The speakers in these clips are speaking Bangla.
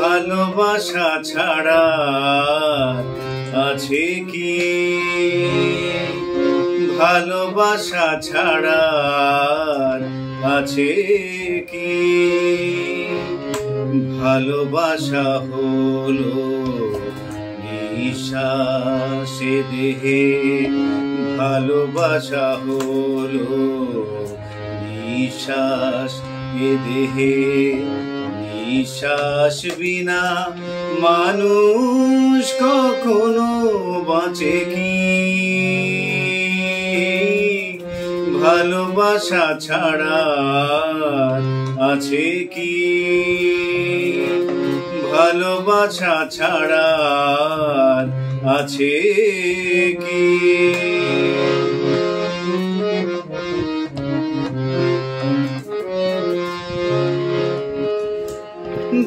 ভালোবাসা ছাড়া আছে কি? ভালোবাসা ছাড়া আছে কি? ভালোবাসা হলো নিঃশ্বাস দেহে, ভালোবাসা হলো নিঃশ্বাস দেহে। নিঃশ্বাস বিনা মানুষ কখনো বাঁচে কি? ভালোবাসা ছাড়া আছে কি? ভালোবাসা ছাড়া আছে কি?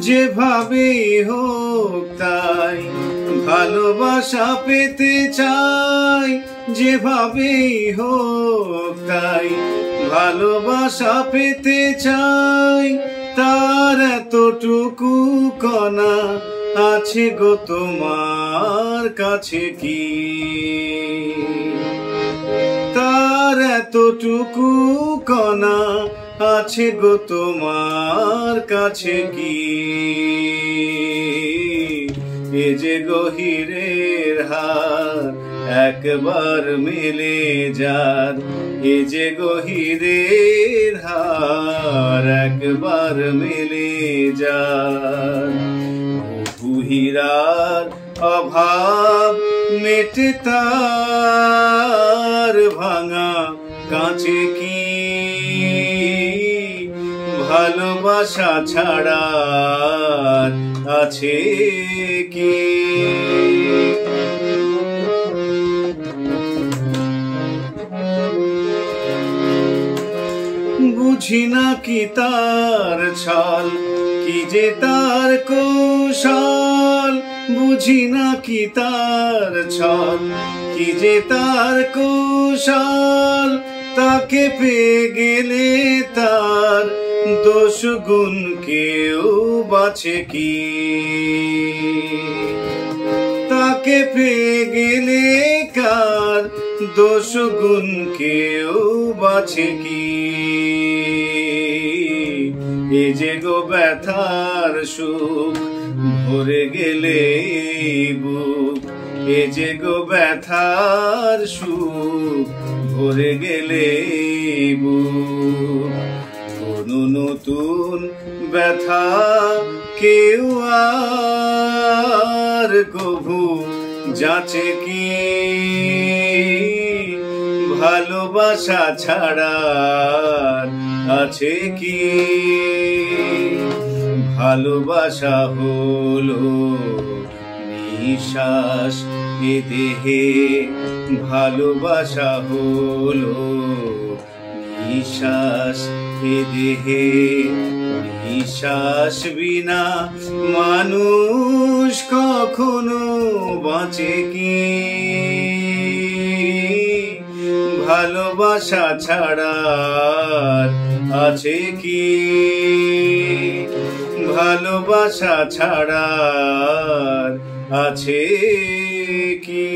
যেভাবে হোক তাই ভালোবাসা পেতে চাই, যেভাবে হোক তাই ভালোবাসা পেতে চাই। তার এতটুকু কণা আছে গো তোমার কাছে কি? তার এতটুকু কণা আছে গো তোমার কাছে কি? এ যে গহিরের হার একবার মেলে যার, এ যে গহিরের হার একবার মেলে যার। হীরার অভাব মেটে তার ভাঙা কাঁচে কি? ভালোবাসা ছাড়া আছে কি? বুঝি না কি তার ছল, কি যে তার কৌশল। বুঝি না কি তার ছল, কি যে তার কৌশল। তাকে পেয়ে গেলে তার দোষ গুণ কেউ বাঁচে কি? তাকে পেয়ে গেলে কার দোষ গুণ কেউ বাঁচে কি? এ যে গো ব্যথার সুখ ভরে গেলে বুক, এ যে গো ব্যথার সুখ ভরে গেলে বুক। কোনো নতুন ব্যথা কেউ আর কভু যাচে কি? ভালোবাসা ছাড়া আছে কি? ভালোবাসা হলো নিঃশ্বাস এ দেহে, ভালোবাসা হলো নিঃশ্বাস এ দেহে। নিঃশ্বাস বিনা মানুষ কখনো বাঁচে কি? ভালোবাসা ছাড়া আছে কি? ভালোবাসা ছাড়া আছে কি?